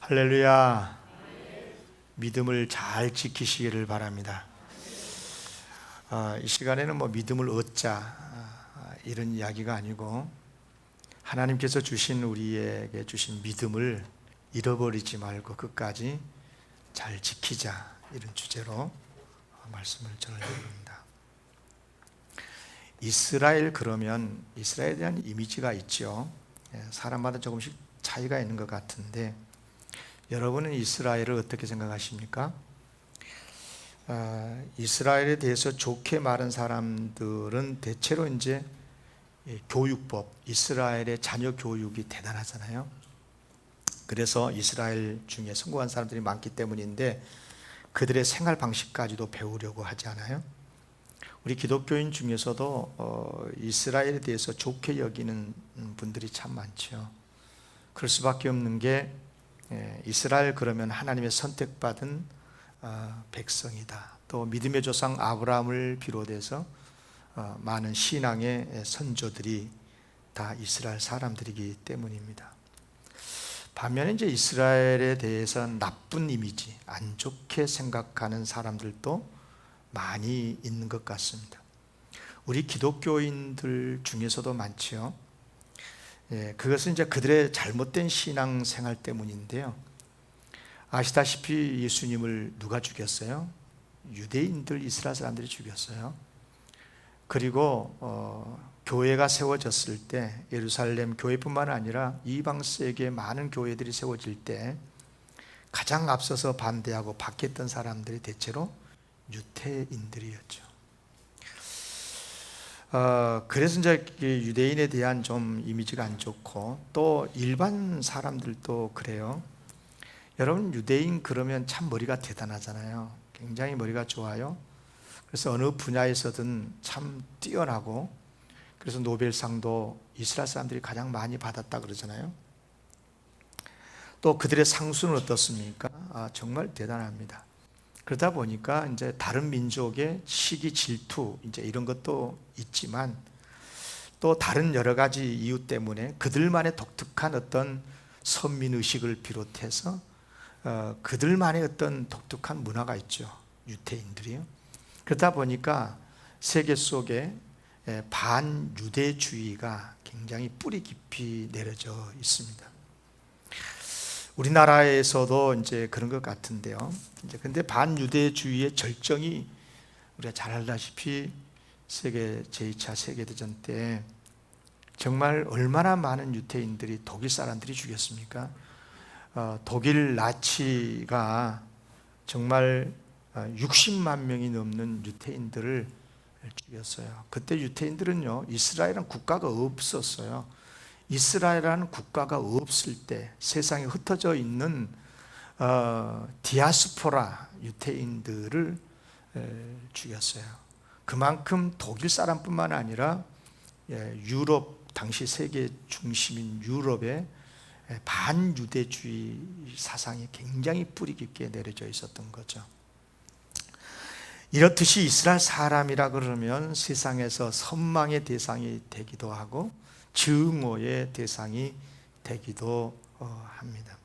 할렐루야. 믿음을 잘 지키시기를 바랍니다. 이 시간에는 믿음을 얻자 이런 이야기가 아니고 하나님께서 주신 우리에게 주신 믿음을 잃어버리지 말고 끝까지 잘 지키자 이런 주제로 말씀을 전해드립니다. 이스라엘 그러면 이스라엘에 대한 이미지가 있죠. 사람마다 조금씩 차이가 있는 것 같은데 여러분은 이스라엘을 어떻게 생각하십니까? 이스라엘에 대해서 좋게 말한 사람들은 대체로 이제 교육법, 이스라엘의 자녀 교육이 대단하잖아요. 그래서 이스라엘 중에 성공한 사람들이 많기 때문인데 그들의 생활 방식까지도 배우려고 하지 않아요? 우리 기독교인 중에서도 이스라엘에 대해서 좋게 여기는 분들이 참 많죠. 그럴 수밖에 없는 게 이스라엘 그러면 하나님의 선택받은 백성이다. 또 믿음의 조상 아브라함을 비롯해서 많은 신앙의 선조들이 다 이스라엘 사람들이기 때문입니다. 반면에 이제 이스라엘에 대해서 나쁜 이미지, 안 좋게 생각하는 사람들도 많이 있는 것 같습니다. 우리 기독교인들 중에서도 많지요. 그것은 이제 그들의 잘못된 신앙 생활 때문인데요. 아시다시피 예수님을 누가 죽였어요? 유대인들, 이스라엘 사람들이 죽였어요. 그리고 교회가 세워졌을 때 예루살렘 교회뿐만 아니라 이방 세계에 많은 교회들이 세워질 때 가장 앞서서 반대하고 박했던 사람들이 대체로 유대인들이었죠. 그래서 이제 유대인에 대한 좀 이미지가 안 좋고 또 일반 사람들도 그래요. 여러분 유대인 그러면 참 머리가 대단하잖아요. 굉장히 머리가 좋아요. 그래서 어느 분야에서든 참 뛰어나고 그래서 노벨상도 이스라엘 사람들이 가장 많이 받았다 그러잖아요. 또 그들의 상수는 어떻습니까? 정말 대단합니다. 그러다 보니까 이제 다른 민족의 시기 질투 이제 이런 것도 있지만 또 다른 여러 가지 이유 때문에 그들만의 독특한 어떤 선민 의식을 비롯해서 그들만의 어떤 독특한 문화가 있죠. 유대인들이요. 그러다 보니까 세계 속에 반유대주의가 굉장히 뿌리 깊이 내려져 있습니다. 우리나라에서도 이제 그런 것 같은데요. 근데 반유대주의의 절정이 우리가 잘 알다시피 세계 제2차 세계대전 때 정말 얼마나 많은 유대인들이 독일 사람들이 죽였습니까? 독일 나치가 정말 60만 명이 넘는 유대인들을 죽였어요. 그때 유대인들은요, 이스라엘은 국가가 없었어요. 이스라엘이라는 국가가 없을 때 세상에 흩어져 있는 디아스포라 유대인들을 죽였어요. 그만큼 독일 사람뿐만 아니라 유럽, 당시 세계 중심인 유럽의 반유대주의 사상이 굉장히 뿌리 깊게 내려져 있었던 거죠. 이렇듯이 이스라엘 사람이라 그러면 세상에서 선망의 대상이 되기도 하고 증오의 대상이 되기도 합니다.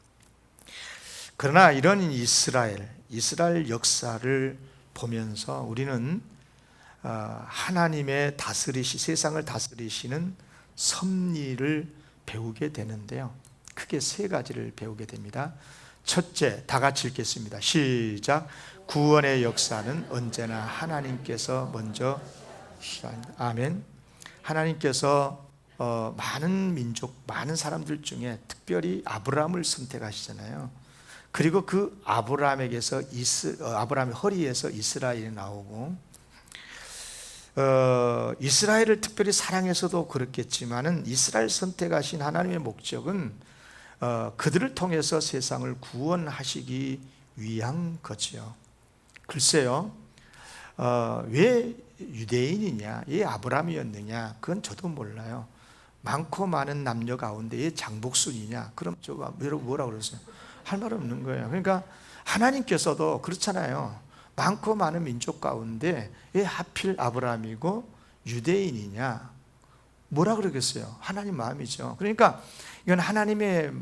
그러나 이런 이스라엘 역사를 보면서 우리는 하나님의 세상을 다스리시는 섭리를 배우게 되는데요. 크게 세 가지를 배우게 됩니다. 첫째, 다 같이 읽겠습니다. 시작. 구원의 역사는 언제나 하나님께서 먼저 아멘. 하나님께서 많은 민족, 많은 사람들 중에 특별히 아브라함을 선택하시잖아요. 그리고 그 아브라함의 허리에서 이스라엘이 나오고 이스라엘을 특별히 사랑해서도 그렇겠지만은 이스라엘 선택하신 하나님의 목적은 그들을 통해서 세상을 구원하시기 위한 거지요. 글쎄요, 왜 유대인이냐, 왜 아브라함이었느냐, 그건 저도 몰라요. 많고 많은 남녀 가운데 왜 장복순이냐? 그럼 저거 여러분 뭐라고 그러세요? 할 말 없는 거예요. 그러니까 하나님께서도 그렇잖아요. 많고 많은 민족 가운데 왜 하필 아브라함이고 유대인이냐? 뭐라 그러겠어요? 하나님 마음이죠. 그러니까 이건 하나님의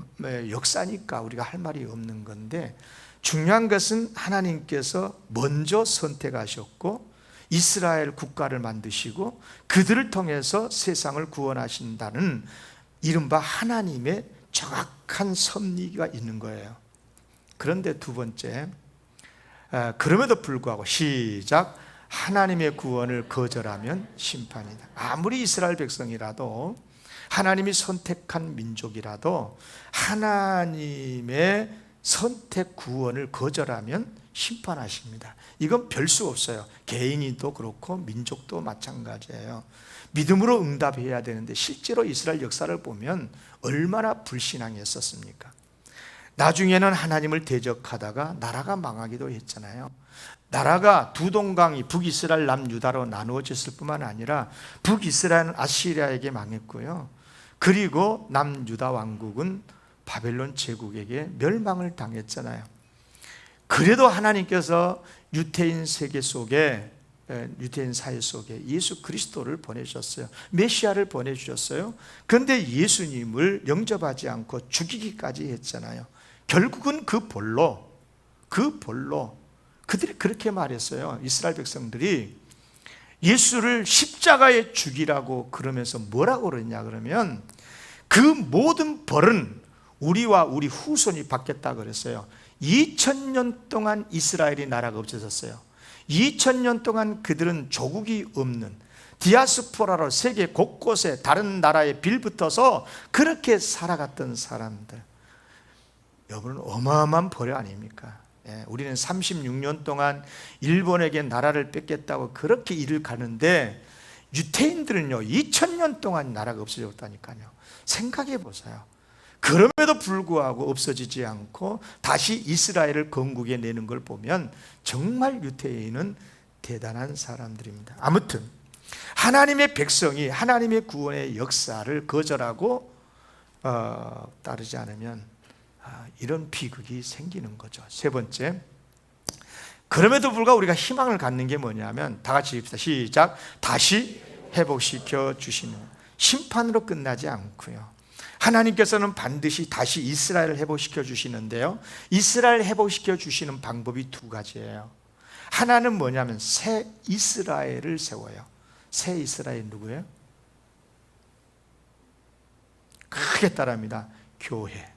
역사니까 우리가 할 말이 없는 건데, 중요한 것은 하나님께서 먼저 선택하셨고 이스라엘 국가를 만드시고 그들을 통해서 세상을 구원하신다는 이른바 하나님의 정확한 섭리가 있는 거예요. 그런데 두 번째, 그럼에도 불구하고 시작, 하나님의 구원을 거절하면 심판이다. 아무리 이스라엘 백성이라도, 하나님이 선택한 민족이라도 하나님의 선택 구원을 거절하면 심판하십니다. 이건 별 수 없어요. 개인이도 그렇고 민족도 마찬가지예요. 믿음으로 응답해야 되는데 실제로 이스라엘 역사를 보면 얼마나 불신앙했었습니까? 나중에는 하나님을 대적하다가 나라가 망하기도 했잖아요. 나라가 두 동강이 북이스라엘 남유다로 나누어졌을 뿐만 아니라 북이스라엘은 아시리아에게 망했고요, 그리고 남유다 왕국은 바벨론 제국에게 멸망을 당했잖아요. 그래도 하나님께서 유대인 세계 속에, 유대인 사회 속에 예수 그리스도를 보내주셨어요. 메시아를 보내주셨어요. 그런데 예수님을 영접하지 않고 죽이기까지 했잖아요. 결국은 그 볼로 그들이 그렇게 말했어요. 이스라엘 백성들이 예수를 십자가에 죽이라고 그러면서 뭐라고 그러냐 그러면, 그 모든 벌은 우리와 우리 후손이 받겠다 그랬어요. 2000년 동안 이스라엘이 나라가 없어졌어요. 2000년 동안 그들은 조국이 없는 디아스포라로 세계 곳곳에 다른 나라에 빌붙어서 그렇게 살아갔던 사람들. 여러분, 어마어마한 벌이 아닙니까? 우리는 36년 동안 일본에게 나라를 뺏겠다고 그렇게 일을 가는데, 유태인들은요 2000년 동안 나라가 없어졌다니까요. 생각해 보세요. 그럼에도 불구하고 없어지지 않고 다시 이스라엘을 건국해 내는 걸 보면 정말 유태인은 대단한 사람들입니다. 아무튼 하나님의 백성이 하나님의 구원의 역사를 거절하고 따르지 않으면 이런 비극이 생기는 거죠. 세 번째, 그럼에도 불구하고 우리가 희망을 갖는 게 뭐냐면, 다 같이 읽읍시다. 시작. 다시 회복시켜 주시는, 심판으로 끝나지 않고요, 하나님께서는 반드시 다시 이스라엘을 회복시켜 주시는데요, 이스라엘 회복시켜 주시는 방법이 두 가지예요. 하나는 뭐냐면 새 이스라엘을 세워요. 새 이스라엘 누구예요? 크게 따라합니다. 교회.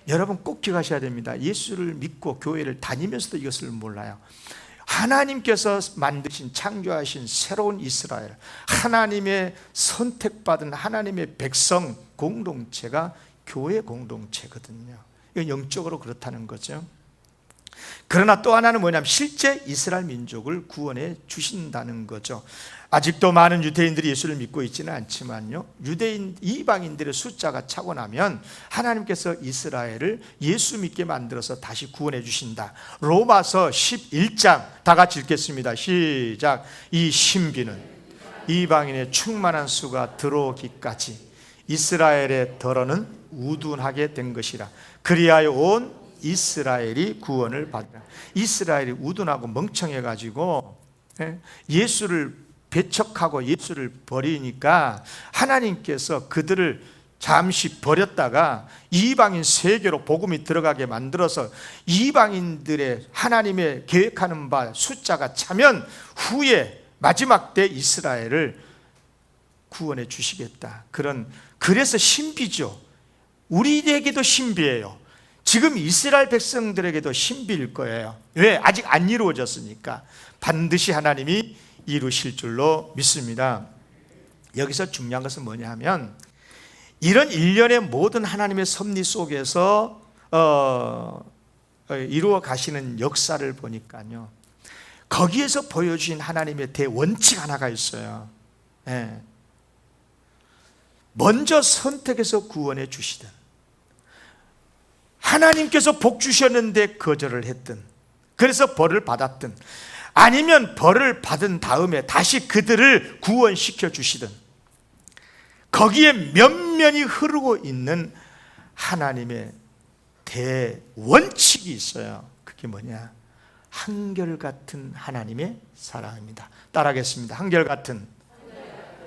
여러분 꼭 기억하셔야 됩니다. 예수를 믿고 교회를 다니면서도 이것을 몰라요. 하나님께서 만드신, 창조하신 새로운 이스라엘, 하나님의 선택받은 하나님의 백성 공동체가 교회 공동체거든요. 이건 영적으로 그렇다는 거죠. 그러나 또 하나는 뭐냐면 실제 이스라엘 민족을 구원해 주신다는 거죠. 아직도 많은 유대인들이 예수를 믿고 있지는 않지만요, 유대인 이방인들의 숫자가 차고 나면 하나님께서 이스라엘을 예수 믿게 만들어서 다시 구원해 주신다. 로마서 11장 다 같이 읽겠습니다. 시작. 이 신비는 이방인의 충만한 수가 들어오기까지 이스라엘의 덜어는 우둔하게 된 것이라. 그리하여 온 이스라엘이 구원을 받으라. 이스라엘이 우둔하고 멍청해가지고 예수를 배척하고 예수를 버리니까 하나님께서 그들을 잠시 버렸다가 이방인 세계로 복음이 들어가게 만들어서 이방인들의 하나님의 계획하는 바 숫자가 차면 후에 마지막 때 이스라엘을 구원해 주시겠다. 그래서 신비죠. 우리에게도 신비예요. 지금 이스라엘 백성들에게도 신비일 거예요. 왜? 아직 안 이루어졌으니까. 반드시 하나님이 이루실 줄로 믿습니다. 여기서 중요한 것은 뭐냐 하면, 이런 일련의 모든 하나님의 섭리 속에서 이루어 가시는 역사를 보니까요, 거기에서 보여주신 하나님의 대원칙 하나가 있어요. 먼저 선택해서 구원해 주시든, 하나님께서 복 주셨는데 거절을 했든, 그래서 벌을 받았든, 아니면 벌을 받은 다음에 다시 그들을 구원시켜 주시든, 거기에 면면이 흐르고 있는 하나님의 대원칙이 있어요. 그게 뭐냐? 한결같은 하나님의 사랑입니다. 따라하겠습니다. 한결같은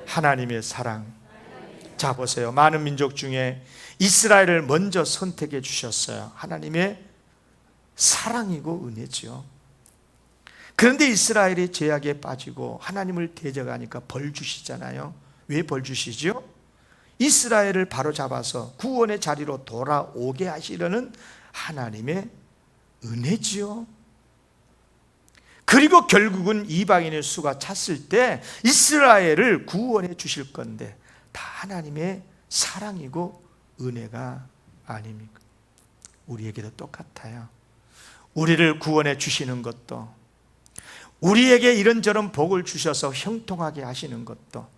하나님의 사랑. 자 보세요. 많은 민족 중에 이스라엘을 먼저 선택해 주셨어요. 하나님의 사랑이고 은혜지요. 그런데 이스라엘이 죄악에 빠지고 하나님을 대적하니까 벌 주시잖아요. 왜 벌 주시죠? 이스라엘을 바로잡아서 구원의 자리로 돌아오게 하시려는 하나님의 은혜지요. 그리고 결국은 이방인의 수가 찼을 때 이스라엘을 구원해 주실 건데 다 하나님의 사랑이고 은혜가 아닙니까? 우리에게도 똑같아요. 우리를 구원해 주시는 것도, 우리에게 이런저런 복을 주셔서 형통하게 하시는 것도,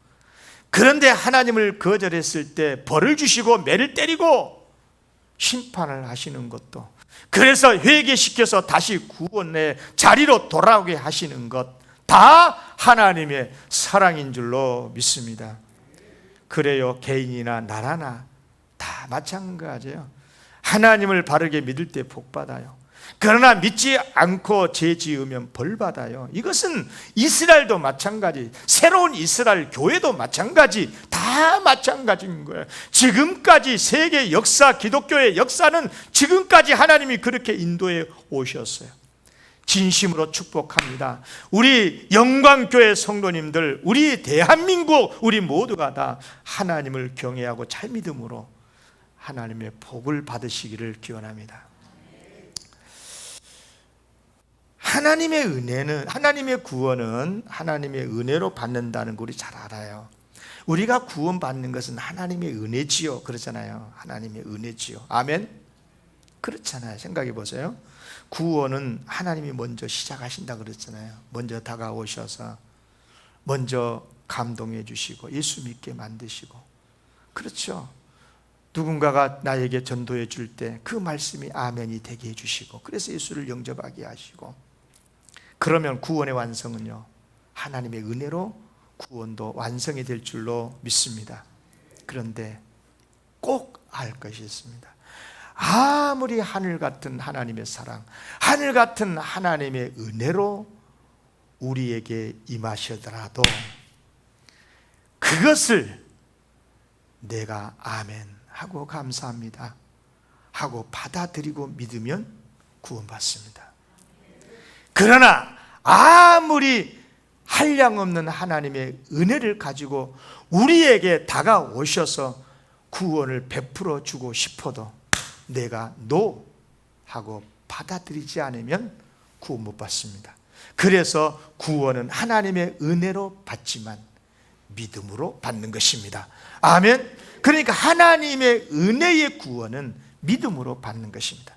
그런데 하나님을 거절했을 때 벌을 주시고 매를 때리고 심판을 하시는 것도, 그래서 회개시켜서 다시 구원의 자리로 돌아오게 하시는 것, 다 하나님의 사랑인 줄로 믿습니다. 그래요. 개인이나 나라나 다 마찬가지예요. 하나님을 바르게 믿을 때 복 받아요. 그러나 믿지 않고 죄 지으면 벌 받아요. 이것은 이스라엘도 마찬가지, 새로운 이스라엘 교회도 마찬가지, 다 마찬가지인 거예요. 지금까지 세계 역사, 기독교의 역사는 지금까지 하나님이 그렇게 인도해 오셨어요. 진심으로 축복합니다. 우리 영광교회 성도님들, 우리 대한민국, 우리 모두가 다 하나님을 경외하고 잘 믿음으로 하나님의 복을 받으시기를 기원합니다. 하나님의 은혜는, 하나님의 구원은 하나님의 은혜로 받는다는 걸 우리 잘 알아요. 우리가 구원받는 것은 하나님의 은혜지요, 그러잖아요. 하나님의 은혜지요. 아멘? 그렇잖아요. 생각해 보세요. 구원은 하나님이 먼저 시작하신다 그랬잖아요. 먼저 다가오셔서 먼저 감동해 주시고 예수 믿게 만드시고, 그렇죠. 누군가가 나에게 전도해 줄 때 그 말씀이 아멘이 되게 해주시고, 그래서 예수를 영접하게 하시고, 그러면 구원의 완성은요, 하나님의 은혜로 구원도 완성이 될 줄로 믿습니다. 그런데 꼭 알 것이 있습니다. 아무리 하늘 같은 하나님의 사랑, 하늘 같은 하나님의 은혜로 우리에게 임하시더라도 그것을 내가 아멘 하고 감사합니다 하고 받아들이고 믿으면 구원받습니다. 그러나 아무리 한량없는 하나님의 은혜를 가지고 우리에게 다가오셔서 구원을 베풀어 주고 싶어도 내가 노 하고 받아들이지 않으면 구원 못 받습니다. 그래서 구원은 하나님의 은혜로 받지만 믿음으로 받는 것입니다. 아멘. 그러니까 하나님의 은혜의 구원은 믿음으로 받는 것입니다.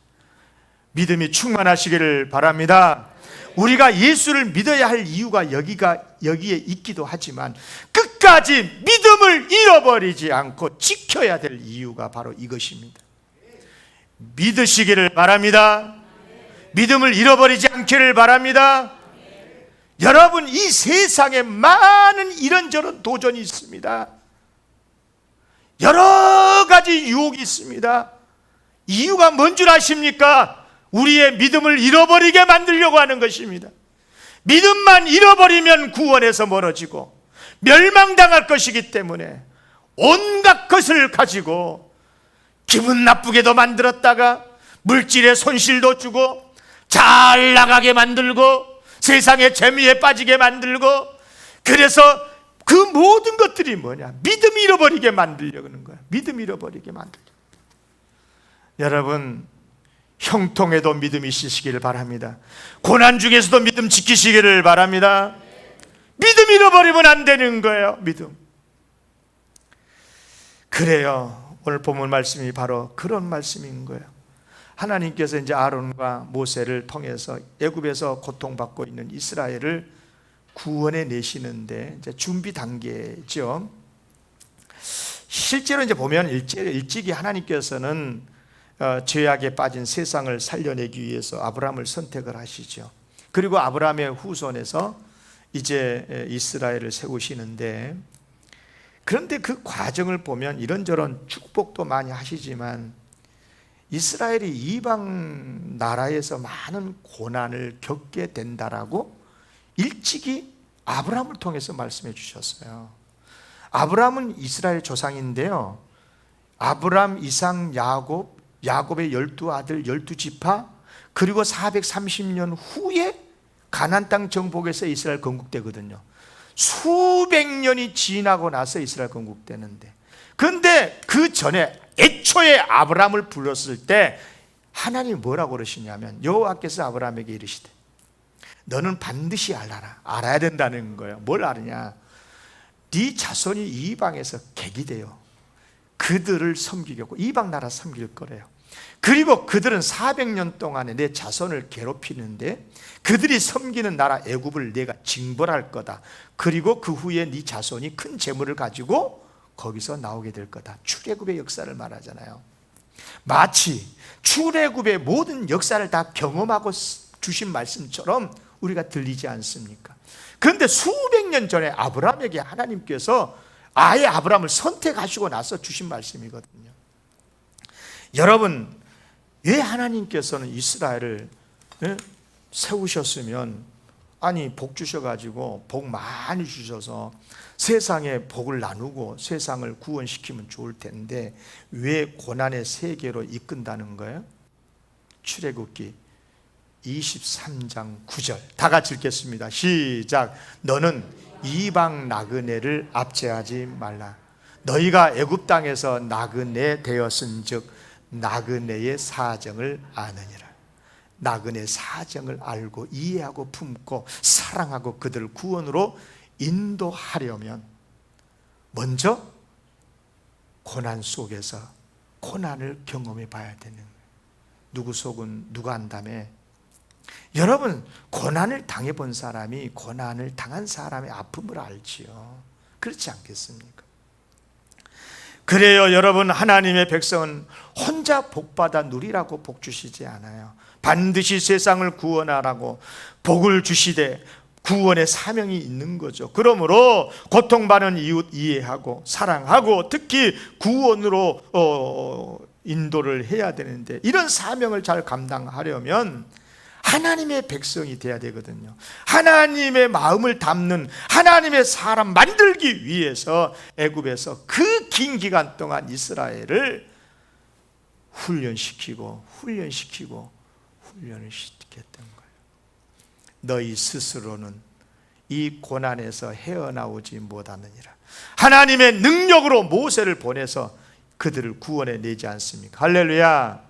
믿음이 충만하시기를 바랍니다. 우리가 예수를 믿어야 할 이유가 여기에 있기도 하지만 끝까지 믿음을 잃어버리지 않고 지켜야 될 이유가 바로 이것입니다. 믿으시기를 바랍니다. 믿음을 잃어버리지 않기를 바랍니다. 여러분, 이 세상에 많은 이런저런 도전이 있습니다. 여러 가지 유혹이 있습니다. 이유가 뭔 줄 아십니까? 우리의 믿음을 잃어버리게 만들려고 하는 것입니다. 믿음만 잃어버리면 구원에서 멀어지고 멸망당할 것이기 때문에 온갖 것을 가지고 기분 나쁘게도 만들었다가 물질의 손실도 주고 잘 나가게 만들고 세상의 재미에 빠지게 만들고, 그래서 그 모든 것들이 뭐냐? 믿음 잃어버리게 만들려고 하는 거야. 믿음 잃어버리게 만들려고. 여러분, 형통에도 믿음이 있으시기를 바랍니다. 고난 중에서도 믿음 지키시기를 바랍니다. 믿음 잃어버리면 안 되는 거예요. 믿음. 그래요. 오늘 본문 말씀이 바로 그런 말씀인 거예요. 하나님께서 이제 아론과 모세를 통해서 애굽에서 고통받고 있는 이스라엘을 구원해 내시는데 이제 준비 단계죠. 실제로 이제 보면 일찍이 하나님께서는 죄악에 빠진 세상을 살려내기 위해서 아브라함을 선택을 하시죠. 그리고 아브라함의 후손에서 이제 이스라엘을 세우시는데, 그런데 그 과정을 보면 이런저런 축복도 많이 하시지만 이스라엘이 이방 나라에서 많은 고난을 겪게 된다라고 일찍이 아브라함을 통해서 말씀해 주셨어요. 아브라함은 이스라엘 조상인데요, 아브라함, 이삭, 야곱, 야곱의 12아들 12지파, 그리고 430년 후에 가나안 땅 정복에서 이스라엘 건국되거든요. 수백 년이 지나고 나서 이스라엘 건국되는데, 그런데 그 전에 애초에 아브라함을 불렀을 때 하나님이 뭐라고 그러시냐면, 여호와께서 아브라함에게 이르시되 너는 반드시 알아야 된다는 거예요. 뭘 알으냐? 네 자손이 이방에서 객이 되어 그들을 섬기겠고 이방 나라 섬길 거래요. 그리고 그들은 400년 동안에 내 자손을 괴롭히는데 그들이 섬기는 나라 애굽을 내가 징벌할 거다. 그리고 그 후에 네 자손이 큰 재물을 가지고 거기서 나오게 될 거다. 출애굽의 역사를 말하잖아요. 마치 출애굽의 모든 역사를 다 경험하고 주신 말씀처럼 우리가 들리지 않습니까? 그런데 수백 년 전에 아브라함에게 하나님께서 아예 아브라함을 선택하시고 나서 주신 말씀이거든요. 여러분, 왜 하나님께서는 이스라엘을 세우셨으면, 아니 복 주셔가지고 복 많이 주셔서 세상에 복을 나누고 세상을 구원시키면 좋을 텐데 왜 고난의 세계로 이끈다는 거예요? 출애굽기 23장 9절 다 같이 읽겠습니다. 시작. 너는 이방 나그네를 압제하지 말라. 너희가 애굽 땅에서 나그네 되었은즉 나그네의 사정을 아느니라. 나그네 사정을 알고 이해하고 품고 사랑하고 그들을 구원으로 인도하려면 먼저 고난 속에서 고난을 경험해 봐야 되는 거예요. 누구 속은 누가 안다며? 여러분, 고난을 당해본 사람이 고난을 당한 사람의 아픔을 알지요. 그렇지 않겠습니까? 그래요, 여러분, 하나님의 백성은 혼자 복받아 누리라고 복 주시지 않아요. 반드시 세상을 구원하라고 복을 주시되 구원의 사명이 있는 거죠. 그러므로 고통받는 이웃 이해하고 사랑하고 특히 구원으로 인도를 해야 되는데, 이런 사명을 잘 감당하려면 하나님의 백성이 돼야 되거든요. 하나님의 마음을 담는 하나님의 사람 만들기 위해서 애굽에서 그 긴 기간 동안 이스라엘을 훈련시키고 훈련을 시켰던 거예요. 너희 스스로는 이 고난에서 헤어나오지 못하느니라. 하나님의 능력으로 모세를 보내서 그들을 구원해 내지 않습니까? 할렐루야.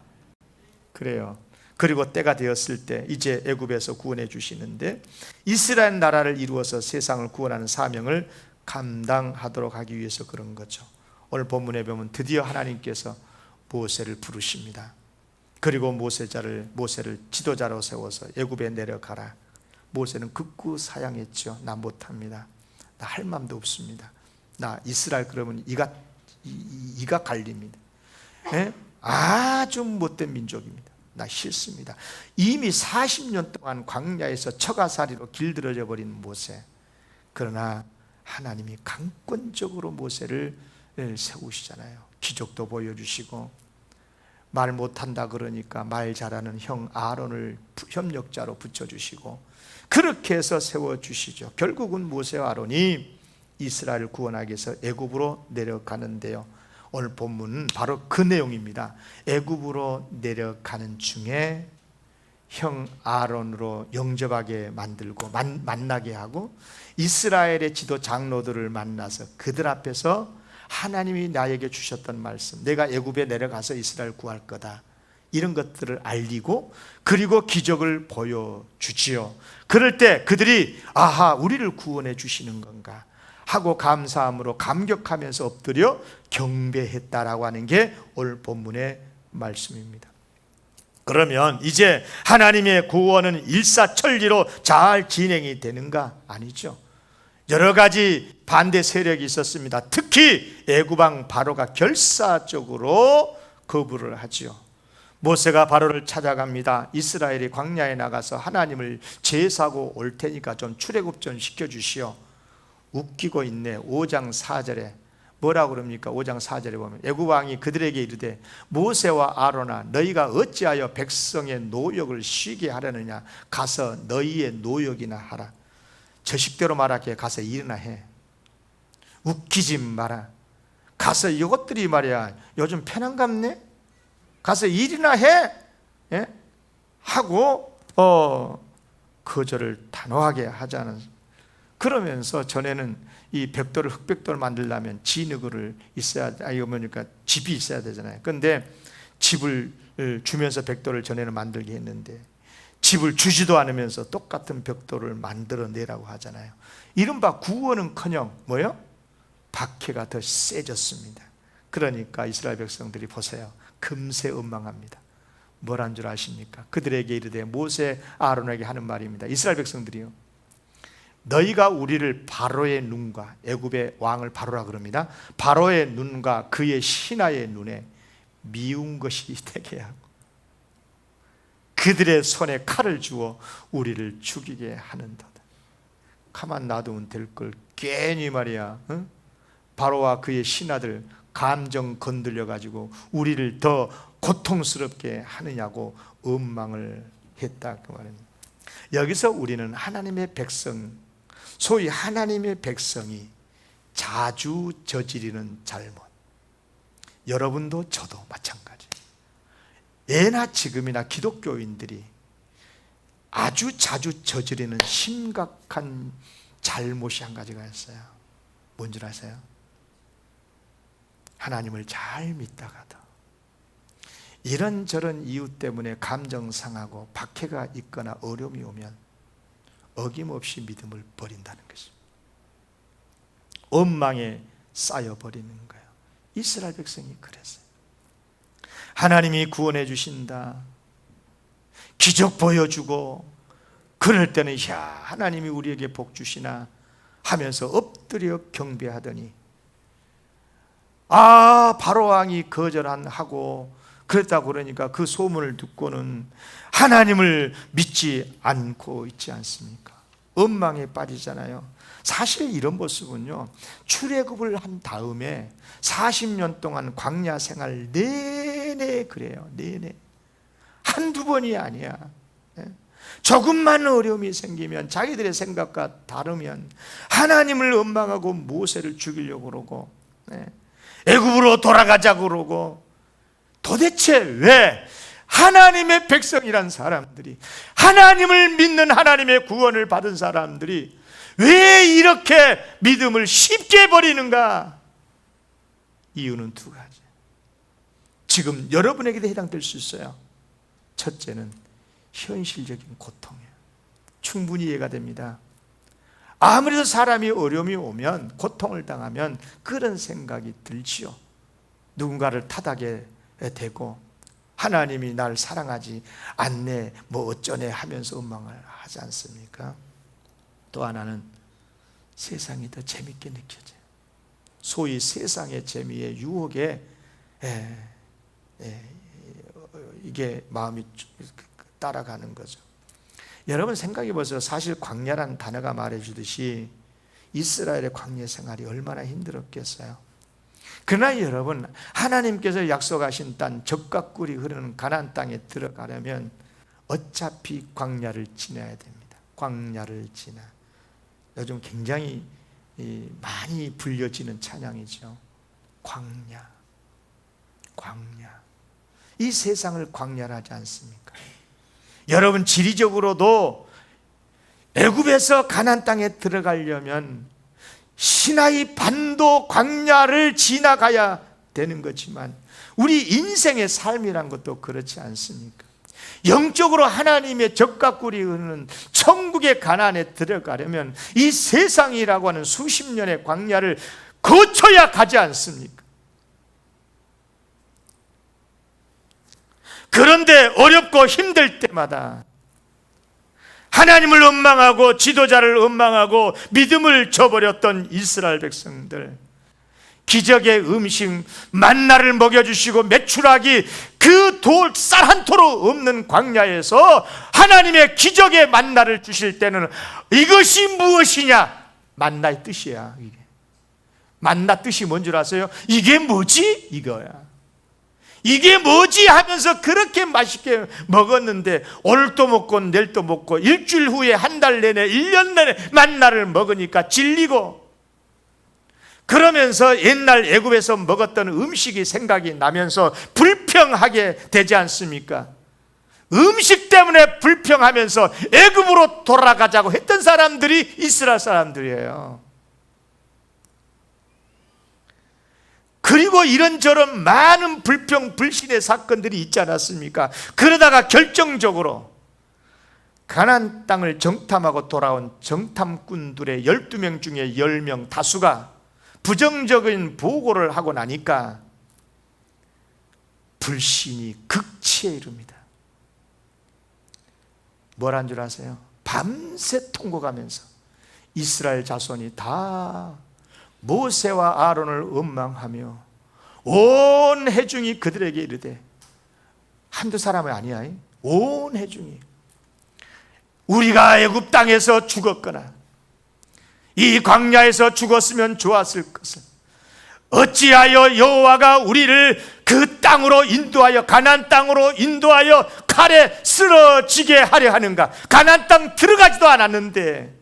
그래요. 그리고 때가 되었을 때 이제 애굽에서 구원해 주시는데 이스라엘 나라를 이루어서 세상을 구원하는 사명을 감당하도록 하기 위해서 그런 거죠. 오늘 본문에 보면 드디어 하나님께서 모세를 부르십니다. 그리고 모세를 지도자로 세워서 애굽에 내려가라. 모세는 극구 사양했죠. 나 못합니다. 나 할 마음도 없습니다. 나 이스라엘 그러면 이가 갈립니다. 아주 못된 민족입니다. 나 싫습니다. 이미 40년 동안 광야에서 처가살이로 길들여져 버린 모세. 그러나 하나님이 강권적으로 모세를 세우시잖아요. 기적도 보여주시고, 말 못한다 그러니까 말 잘하는 형 아론을 협력자로 붙여주시고, 그렇게 해서 세워주시죠. 결국은 모세와 아론이 이스라엘을 구원하기 위해서 애굽으로 내려가는데요, 오늘 본문은 바로 그 내용입니다. 애굽으로 내려가는 중에 형 아론으로 영접하게 만들고 만나게 하고 이스라엘의 지도 장로들을 만나서 그들 앞에서 하나님이 나에게 주셨던 말씀, 내가 애굽에 내려가서 이스라엘 구할 거다, 이런 것들을 알리고 그리고 기적을 보여주지요. 그럴 때 그들이 아하, 우리를 구원해 주시는 건가 하고 감사함으로 감격하면서 엎드려 경배했다라고 하는 게 오늘 본문의 말씀입니다. 그러면 이제 하나님의 구원은 일사천리로 잘 진행이 되는가? 아니죠. 여러 가지 반대 세력이 있었습니다. 특히 애굽왕 바로가 결사적으로 거부를 하지요. 모세가 바로를 찾아갑니다. 이스라엘이 광야에 나가서 하나님을 제사하고 올 테니까 좀 출애굽 좀 시켜주시오. 웃기고 있네. 5장 4절에 뭐라고 그럽니까? 5장 4절에 보면 애굽 왕이 그들에게 이르되 모세와 아론아, 너희가 어찌하여 백성의 노역을 쉬게 하려느냐? 가서 너희의 노역이나 하라. 저식대로 말하기에 가서 일이나 해. 웃기지 마라. 가서 이것들이 말이야 요즘 편한갑네? 가서 일이나 해? 예? 하고 거절을 단호하게 하자는. 그러면서 전에는 이 벽돌을 흙벽돌을 만들려면 진흙을 있어야, 이거 뭐니까 집이 있어야 되잖아요. 그런데 집을 주면서 벽돌을 전에는 만들게 했는데 집을 주지도 않으면서 똑같은 벽돌을 만들어내라고 하잖아요. 이른바 구원은커녕 뭐요? 박해가 더 세졌습니다. 그러니까 이스라엘 백성들이 보세요. 금세 원망합니다. 뭐란 줄 아십니까? 그들에게 이르되, 모세 아론에게 하는 말입니다. 이스라엘 백성들이요, 너희가 우리를 바로의 눈과, 애굽의 왕을 바로라 그럽니다. 바로의 눈과 그의 신하의 눈에 미운 것이 되게 하고 그들의 손에 칼을 주어 우리를 죽이게 하는도다. 가만 놔두면 될 걸 괜히 말이야, 응? 바로와 그의 신하들 감정 건들려 가지고 우리를 더 고통스럽게 하느냐고 원망을 했다 그 말입니다. 여기서 우리는 하나님의 백성, 소위 하나님의 백성이 자주 저지르는 잘못, 여러분도 저도 마찬가지. 예나 지금이나 기독교인들이 아주 자주 저지르는 심각한 잘못이 한 가지가 있어요. 뭔 줄 아세요? 하나님을 잘 믿다가도 이런저런 이유 때문에 감정 상하고 박해가 있거나 어려움이 오면 어김없이 믿음을 버린다는 것입니다. 원망에 쌓여버리는 거예요. 이스라엘 백성이 그랬어요. 하나님이 구원해 주신다, 기적 보여주고 그럴 때는 야, 하나님이 우리에게 복 주시나 하면서 엎드려 경배하더니 바로왕이 거절하고 그랬다고 그러니까 그 소문을 듣고는 하나님을 믿지 않고 있지 않습니까? 원망에 빠지잖아요. 사실 이런 모습은요, 출애굽을 한 다음에 40년 동안 광야 생활 내내 그래요. 내내 한두 번이 아니야. 조금만 어려움이 생기면, 자기들의 생각과 다르면 하나님을 원망하고 모세를 죽이려고 그러고 애굽으로 돌아가자고 그러고, 도대체 왜 하나님의 백성이란 사람들이, 하나님을 믿는 하나님의 구원을 받은 사람들이 왜 이렇게 믿음을 쉽게 버리는가? 이유는 두 가지. 지금 여러분에게도 해당될 수 있어요. 첫째는 현실적인 고통이에요. 충분히 이해가 됩니다. 아무래도 사람이 어려움이 오면, 고통을 당하면 그런 생각이 들지요. 누군가를 탓하게 되고 하나님이 날 사랑하지 않네, 뭐 어쩌네 하면서 원망을 하지 않습니까? 또 하나는 세상이 더 재밌게 느껴져요. 소위 세상의 재미의 유혹에 이게 마음이 따라가는 거죠. 여러분 생각해 보세요. 사실 광야라는 단어가 말해주듯이 이스라엘의 광야 생활이 얼마나 힘들었겠어요. 그러나 여러분, 하나님께서 약속하신 땅, 젖과 꿀이 흐르는 가나안 땅에 들어가려면 어차피 광야를 지나야 됩니다. 광야를 지나. 요즘 굉장히 많이 불려지는 찬양이죠. 광야, 광야. 이 세상을 광야라 하지 않습니까? 여러분, 지리적으로도 애굽에서 가나안 땅에 들어가려면 시나이 반도 광야를 지나가야 되는 거지만, 우리 인생의 삶이란 것도 그렇지 않습니까? 영적으로 하나님의 젖과 꿀이 흐르는 천국의 가나안에 들어가려면 이 세상이라고 하는 수십 년의 광야를 거쳐야 가지 않습니까? 그런데 어렵고 힘들 때마다 하나님을 원망하고 지도자를 원망하고 믿음을 저버렸던 이스라엘 백성들, 기적의 음식 만나를 먹여주시고 메추라기 그 돌 쌀 한 토로 없는 광야에서 하나님의 기적의 만나를 주실 때는 이것이 무엇이냐? 만나의 뜻이야. 이게 만나 뜻이 뭔 줄 아세요? 이게 뭐지? 이거야. 이게 뭐지? 하면서 그렇게 맛있게 먹었는데 오늘도 먹고 내일도 먹고 일주일 후에 한 달 내내 1년 내내 만나를 먹으니까 질리고, 그러면서 옛날 애굽에서 먹었던 음식이 생각이 나면서 불평하게 되지 않습니까? 음식 때문에 불평하면서 애굽으로 돌아가자고 했던 사람들이 이스라엘 사람들이에요. 그리고 이런저런 많은 불평, 불신의 사건들이 있지 않았습니까? 그러다가 결정적으로 가나안 땅을 정탐하고 돌아온 정탐꾼들의 12명 중에 10명 다수가 부정적인 보고를 하고 나니까 불신이 극치에 이릅니다. 뭘 한 줄 아세요? 밤새 통곡하면서 이스라엘 자손이 다 모세와 아론을 원망하며 온 회중이 그들에게 이르되, 한두 사람이 아니야, 온 회중이 우리가 애굽 땅에서 죽었거나 이 광야에서 죽었으면 좋았을 것을 어찌하여 여호와가 우리를 그 땅으로 인도하여 가나안 땅으로 인도하여 칼에 쓰러지게 하려 하는가? 가나안 땅 들어가지도 않았는데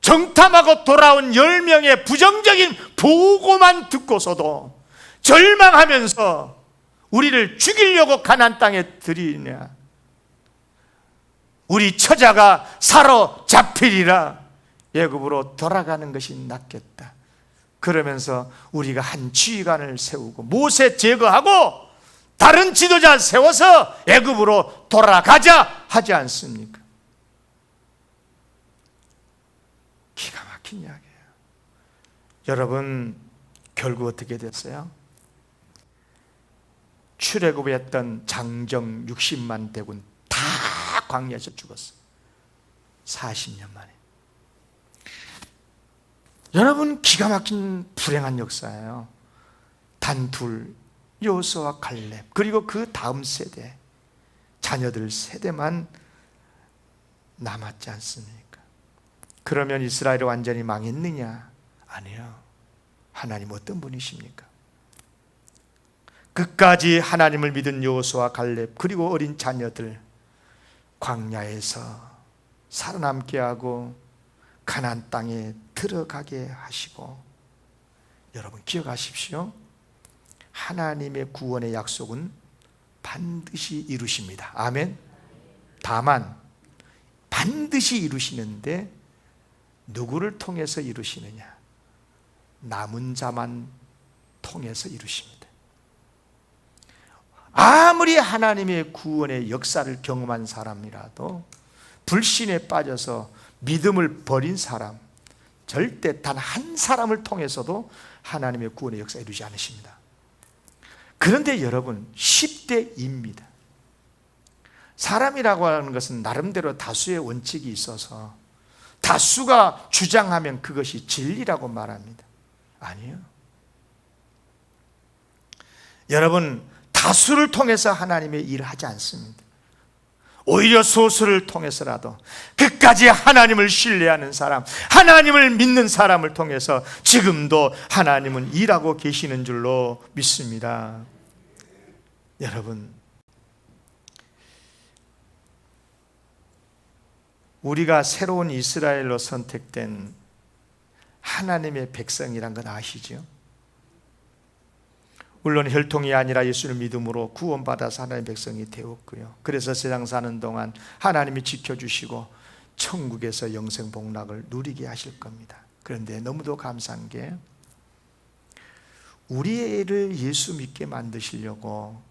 정탐하고 돌아온 10명의 부정적인 보고만 듣고서도 절망하면서 우리를 죽이려고 가나안 땅에 들이냐? 우리 처자가 사로잡히리라. 애굽으로 돌아가는 것이 낫겠다. 그러면서 우리가 한 지휘관을 세우고 모세 제거하고 다른 지도자 세워서 애굽으로 돌아가자 하지 않습니까? 기가 막힌 이야기예요. 여러분, 결국 어떻게 됐어요? 출애굽했던 장정 60만 대군 다 광야에서 죽었어. 40년 만에. 여러분, 기가 막힌 불행한 역사예요. 단 둘, 여호수아와 갈렙, 그리고 그 다음 세대, 자녀들 세대만 남았지 않습니까? 그러면 이스라엘이 완전히 망했느냐? 아니요. 하나님 어떤 분이십니까? 끝까지 하나님을 믿은 여호수아와 갈렙, 그리고 어린 자녀들 광야에서 살아남게 하고 가나안 땅에 들어가게 하시고, 여러분 기억하십시오. 하나님의 구원의 약속은 반드시 이루십니다. 아멘. 다만 반드시 이루시는데 누구를 통해서 이루시느냐? 남은 자만 통해서 이루십니다. 아무리 하나님의 구원의 역사를 경험한 사람이라도 불신에 빠져서 믿음을 버린 사람, 절대 단 한 사람을 통해서도 하나님의 구원의 역사 이루지 않으십니다. 그런데 여러분, 10대 2입니다. 사람이라고 하는 것은 나름대로 다수의 원칙이 있어서 다수가 주장하면 그것이 진리라고 말합니다. 아니에요. 여러분, 다수를 통해서 하나님의 일을 하지 않습니다. 오히려 소수를 통해서라도 끝까지 하나님을 신뢰하는 사람, 하나님을 믿는 사람을 통해서 지금도 하나님은 일하고 계시는 줄로 믿습니다. 여러분, 우리가 새로운 이스라엘로 선택된 하나님의 백성이란 건 아시죠? 물론 혈통이 아니라 예수를 믿음으로 구원받아서 하나님의 백성이 되었고요. 그래서 세상 사는 동안 하나님이 지켜주시고 천국에서 영생 복락을 누리게 하실 겁니다. 그런데 너무도 감사한 게, 우리 애를 예수 믿게 만드시려고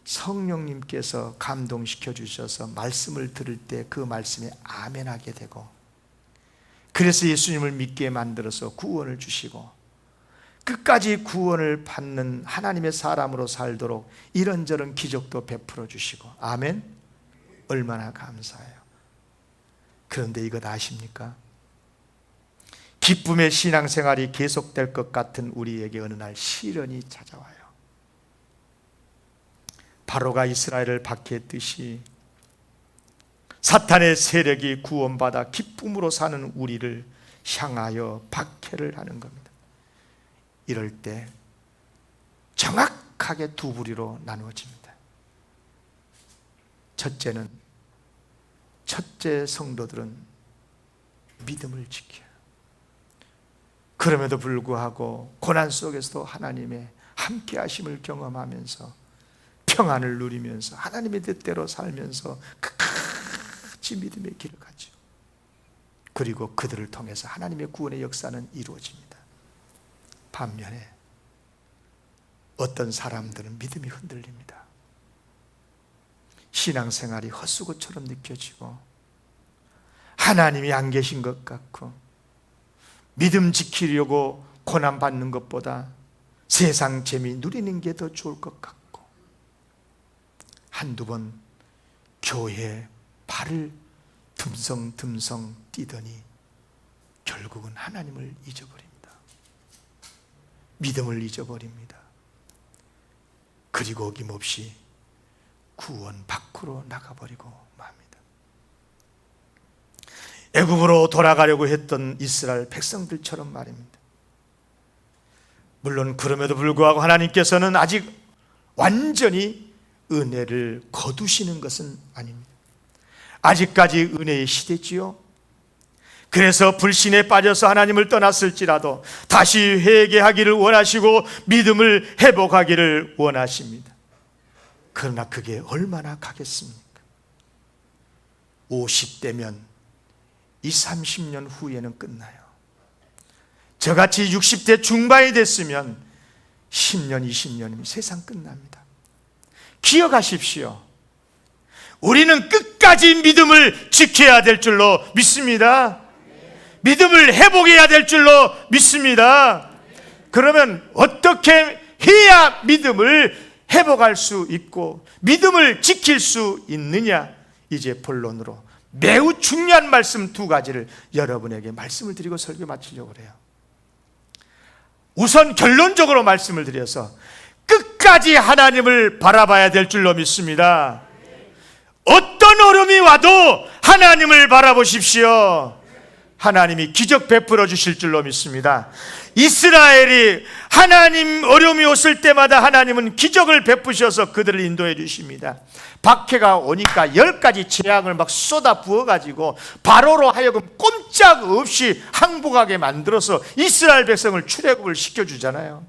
성령님께서 감동시켜 주셔서 말씀을 들을 때 그 말씀에 아멘하게 되고, 그래서 예수님을 믿게 만들어서 구원을 주시고 끝까지 구원을 받는 하나님의 사람으로 살도록 이런저런 기적도 베풀어 주시고, 아멘. 얼마나 감사해요. 그런데 이것 아십니까? 기쁨의 신앙생활이 계속될 것 같은 우리에게 어느 날 시련이 찾아와요. 바로가 이스라엘을 박해했듯이 사탄의 세력이 구원받아 기쁨으로 사는 우리를 향하여 박해를 하는 겁니다. 이럴 때 정확하게 두 부류로 나누어집니다. 첫째 성도들은 믿음을 지켜요. 그럼에도 불구하고 고난 속에서도 하나님의 함께 하심을 경험하면서 평안을 누리면서 하나님의 뜻대로 살면서 끝까지 믿음의 길을 가죠. 그리고 그들을 통해서 하나님의 구원의 역사는 이루어집니다. 반면에 어떤 사람들은 믿음이 흔들립니다. 신앙생활이 헛수고처럼 느껴지고 하나님이 안 계신 것 같고 믿음 지키려고 고난받는 것보다 세상 재미 누리는 게 더 좋을 것 같고 한두 번 교회에 발을 듬성듬성 뛰더니 결국은 하나님을 잊어버립니다. 믿음을 잊어버립니다. 그리고 어김없이 구원 밖으로 나가버리고 맙니다. 애굽으로 돌아가려고 했던 이스라엘 백성들처럼 말입니다. 물론 그럼에도 불구하고 하나님께서는 아직 완전히 은혜를 거두시는 것은 아닙니다. 아직까지 은혜의 시대지요. 그래서 불신에 빠져서 하나님을 떠났을지라도 다시 회개하기를 원하시고 믿음을 회복하기를 원하십니다. 그러나 그게 얼마나 가겠습니까? 50대면 20, 30년 후에는 끝나요. 저같이 60대 중반이 됐으면 10년, 20년이면 세상 끝납니다. 기억하십시오. 우리는 끝까지 믿음을 지켜야 될 줄로 믿습니다. 믿음을 회복해야 될 줄로 믿습니다. 그러면 어떻게 해야 믿음을 회복할 수 있고 믿음을 지킬 수 있느냐? 이제 본론으로 매우 중요한 말씀 두 가지를 여러분에게 말씀을 드리고 설교 마치려고 그래요. 우선 결론적으로 말씀을 드려서 끝까지 하나님을 바라봐야 될 줄로 믿습니다. 어떤 어려움이 와도 하나님을 바라보십시오. 하나님이 기적 베풀어 주실 줄로 믿습니다. 이스라엘이 하나님 어려움이 왔을 때마다 하나님은 기적을 베푸셔서 그들을 인도해 주십니다. 박해가 오니까 10가지 재앙을 막 쏟아 부어가지고 바로로 하여금 꼼짝없이 항복하게 만들어서 이스라엘 백성을 출애굽을 시켜주잖아요.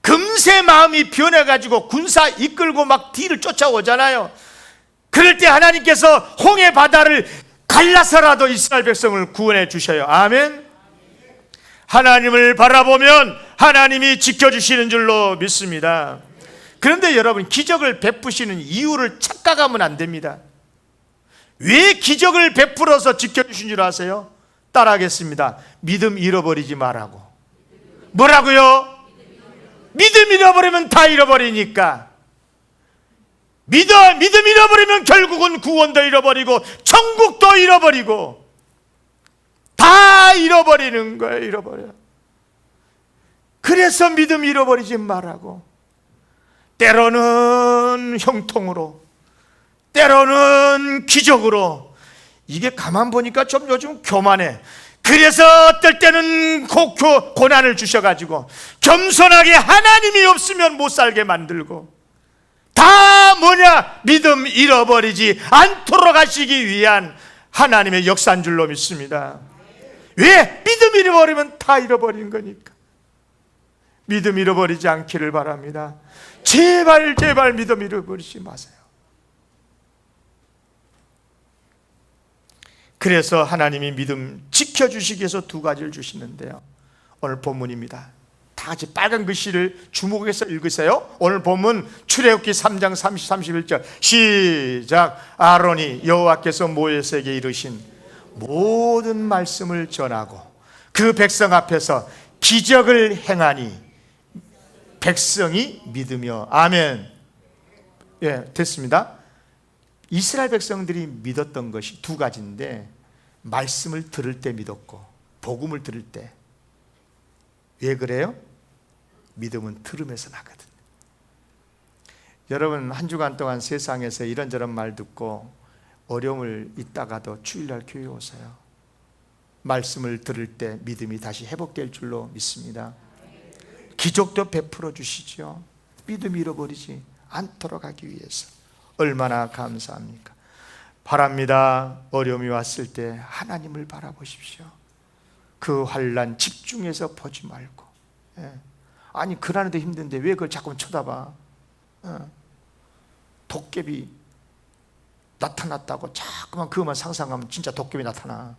금세 마음이 변해가지고 군사 이끌고 막 뒤를 쫓아오잖아요. 그럴 때 하나님께서 홍해 바다를 갈라서라도 이스라엘 백성을 구원해 주셔요. 아멘. 하나님을 바라보면 하나님이 지켜주시는 줄로 믿습니다. 그런데 여러분, 기적을 베푸시는 이유를 착각하면 안 됩니다. 왜 기적을 베풀어서 지켜주신 줄 아세요? 따라하겠습니다. 믿음 잃어버리지 말라고. 뭐라고요? 믿음 잃어버리면 다 잃어버리니까. 믿음 잃어버리면 결국은 구원도 잃어버리고 천국도 잃어버리고 다 잃어버리는 거예요. 잃어버려. 그래서 믿음 잃어버리지 말라고. 때로는 형통으로, 때로는 기적으로. 이게 가만 보니까 좀 요즘 교만해. 그래서 어떨 때는 고난을 주셔가지고 겸손하게 하나님이 없으면 못 살게 만들고, 다 뭐냐? 믿음 잃어버리지 않도록 하시기 위한 하나님의 역사인 줄로 믿습니다. 왜? 믿음 잃어버리면 다 잃어버린 거니까. 믿음 잃어버리지 않기를 바랍니다. 제발 믿음 잃어버리지 마세요. 그래서 하나님이 믿음 지켜주시기 위해서 두 가지를 주시는데요. 오늘 본문입니다. 다 같이 빨간 글씨를 주목해서 읽으세요. 오늘 본문 출애굽기 3장 30, 31절 시작. 아론이 여호와께서 모세에게 이르신 모든 말씀을 전하고 그 백성 앞에서 기적을 행하니 백성이 믿으며. 아멘. 예, 됐습니다. 이스라엘 백성들이 믿었던 것이 두 가지인데, 말씀을 들을 때 믿었고 복음을 들을 때. 왜 그래요? 믿음은 들음에서 나거든요. 여러분, 한 주간 동안 세상에서 이런저런 말 듣고 어려움을 있다가도 주일날 교회 오세요. 말씀을 들을 때 믿음이 다시 회복될 줄로 믿습니다. 기적도 베풀어 주시죠. 믿음 잃어버리지 않도록 하기 위해서. 얼마나 감사합니까? 바랍니다. 어려움이 왔을 때 하나님을 바라보십시오. 그 환난 집중해서 보지 말고. 아니 그러는데 힘든데 왜 그걸 자꾸 쳐다봐? 도깨비 나타났다고 자꾸만 그것만 상상하면 진짜 도깨비 나타나.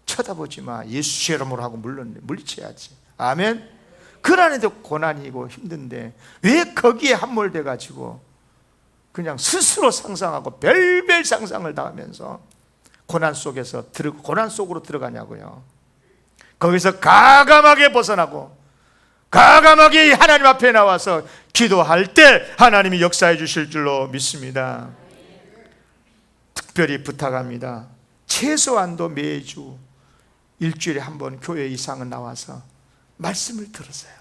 쳐다보지 마. 예수 이름으로 하고 물리쳐야지. 아멘. 그러는데 고난이고 힘든데 왜 거기에 함몰돼 가지고 그냥 스스로 상상하고 별별 상상을 다 하면서 고난 속으로 들어가냐고요. 거기서 가감하게 벗어나고 가감하게 하나님 앞에 나와서 기도할 때 하나님이 역사해 주실 줄로 믿습니다. 특별히 부탁합니다. 최소한도 매주 일주일에 한 번 교회 이상은 나와서 말씀을 들으세요.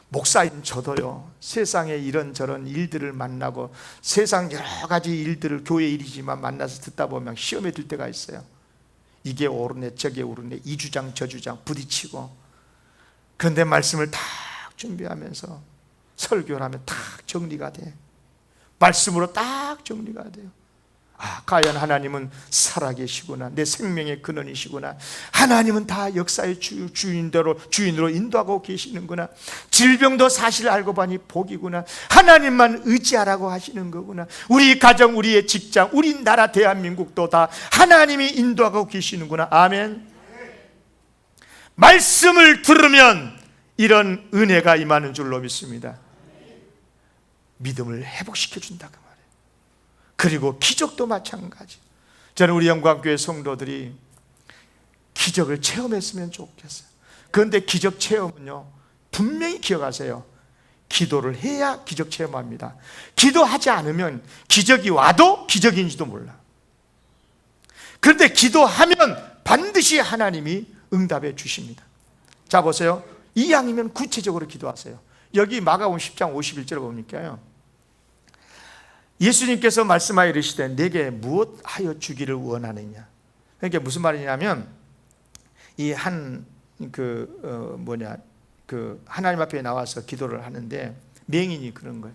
목사인 저도요, 세상에 이런저런 일들을 만나고 세상 여러 가지 일들을 교회 일이지만 만나서 듣다 보면 시험에 들 때가 있어요. 이게 옳으네 저게 옳으네 이 주장 저 주장 부딪히고. 그런데 말씀을 딱 준비하면서 설교를 하면 딱 정리가 돼. 말씀으로 딱 정리가 돼요. 과연 하나님은 살아계시구나. 내 생명의 근원이시구나. 하나님은 다 역사의 주인으로 인도하고 계시는구나. 질병도 사실 알고 보니 복이구나. 하나님만 의지하라고 하시는 거구나. 우리 가정, 우리의 직장, 우리 나라 대한민국도 다 하나님이 인도하고 계시는구나. 아멘. 말씀을 들으면 이런 은혜가 임하는 줄로 믿습니다. 믿음을 회복시켜 준다 그 말이에요. 그리고 기적도 마찬가지. 저는 우리 영광교회 성도들이 기적을 체험했으면 좋겠어요. 그런데 기적 체험은요, 분명히 기억하세요. 기도를 해야 기적 체험합니다. 기도하지 않으면 기적이 와도 기적인지도 몰라. 그런데 기도하면 반드시 하나님이 응답해 주십니다. 자 보세요. 이왕이면 구체적으로 기도하세요. 여기 마가복음 10장 51절에 보니까요, 예수님께서 말씀하여 이르시되 내게 무엇하여 주기를 원하느냐. 그러니까 무슨 말이냐면 이 하나님 앞에 나와서 기도를 하는데 맹인이 그런 거예요.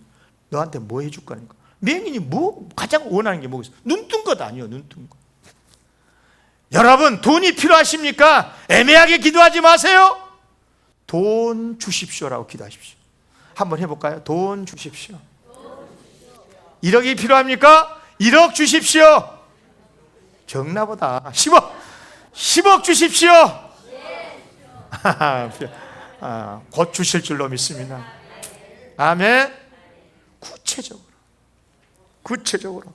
너한테 뭐 해줄 거니까. 맹인이 뭐 가장 원하는 게 뭐겠어요? 눈 뜬 것 아니에요. 눈 뜬 거. 여러분 돈이 필요하십니까? 애매하게 기도하지 마세요. 돈 주십시오라고 기도하십시오. 한번 해볼까요? 돈 주십시오. 1억이 필요합니까? 1억 주십시오. 적나보다 10억 주십시오. 곧 주실 줄로 믿습니다. 아멘. 구체적으로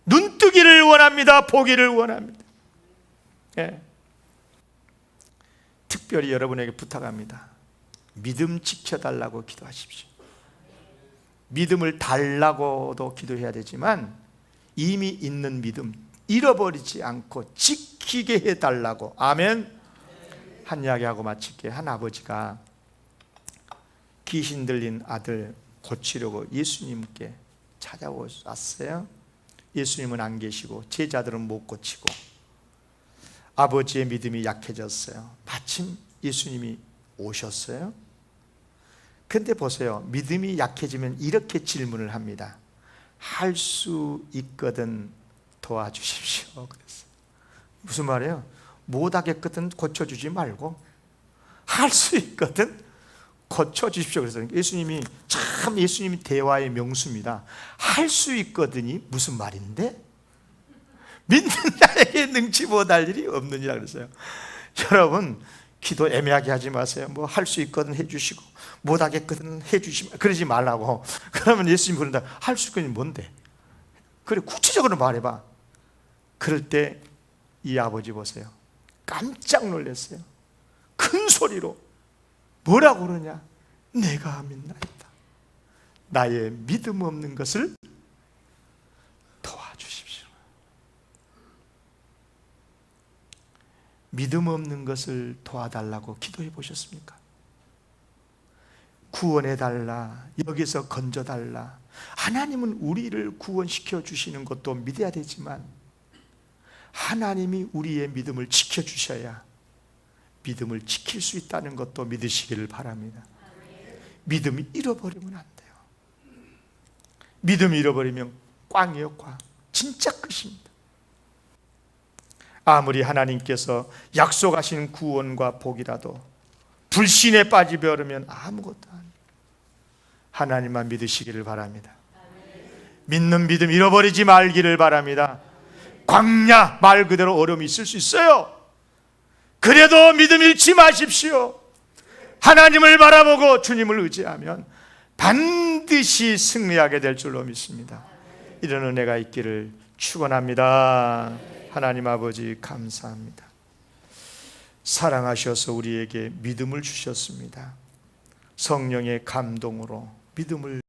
눈뜨기를 원합니다. 보기를 원합니다. 예. 특별히 여러분에게 부탁합니다. 믿음 지켜달라고 기도하십시오. 믿음을 달라고도 기도해야 되지만 이미 있는 믿음 잃어버리지 않고 지키게 해달라고. 아멘. 한 이야기하고 마칠게요. 한 아버지가 귀신 들린 아들 고치려고 예수님께 찾아왔어요. 예수님은 안 계시고 제자들은 못 고치고 아버지의 믿음이 약해졌어요. 마침 예수님이 오셨어요. 근데 보세요. 믿음이 약해지면 이렇게 질문을 합니다. 할 수 있거든 도와주십시오. 그랬어요. 무슨 말이에요? 못하겠거든 고쳐주지 말고 할 수 있거든 고쳐주십시오. 그래서 예수님이 대화의 명수입니다. 할 수 있거든이 무슨 말인데? 믿는 자에게 능치 못할 일이 없느니라 그랬어요. 여러분 기도 애매하게 하지 마세요. 뭐 할 수 있거든 해주시고 못하겠거든 해주시면 그러지 말라고. 그러면 예수님 그런다. 할 수 있거든 뭔데? 그래 구체적으로 말해봐. 그럴 때 이 아버지 보세요. 깜짝 놀랐어요. 큰 소리로 뭐라고 그러냐? 내가 믿나이다. 나의 믿음 없는 것을 도와주십시오. 믿음 없는 것을 도와달라고 기도해 보셨습니까? 구원해달라, 여기서 건져달라. 하나님은 우리를 구원시켜 주시는 것도 믿어야 되지만 하나님이 우리의 믿음을 지켜주셔야 믿음을 지킬 수 있다는 것도 믿으시기를 바랍니다. 믿음이 잃어버리면 안 돼요. 믿음이 잃어버리면 꽝이에요, 꽝. 진짜 끝입니다. 아무리 하나님께서 약속하신 구원과 복이라도 불신에 빠지버리면 아무것도 아니에요. 하나님만 믿으시기를 바랍니다. 믿는 믿음 잃어버리지 말기를 바랍니다. 광야 말 그대로 어려움이 있을 수 있어요. 그래도 믿음 잃지 마십시오. 하나님을 바라보고 주님을 의지하면 반드시 승리하게 될 줄로 믿습니다. 이런 은혜가 있기를 축원합니다. 하나님 아버지 감사합니다. 사랑하셔서 우리에게 믿음을 주셨습니다. 성령의 감동으로 믿음을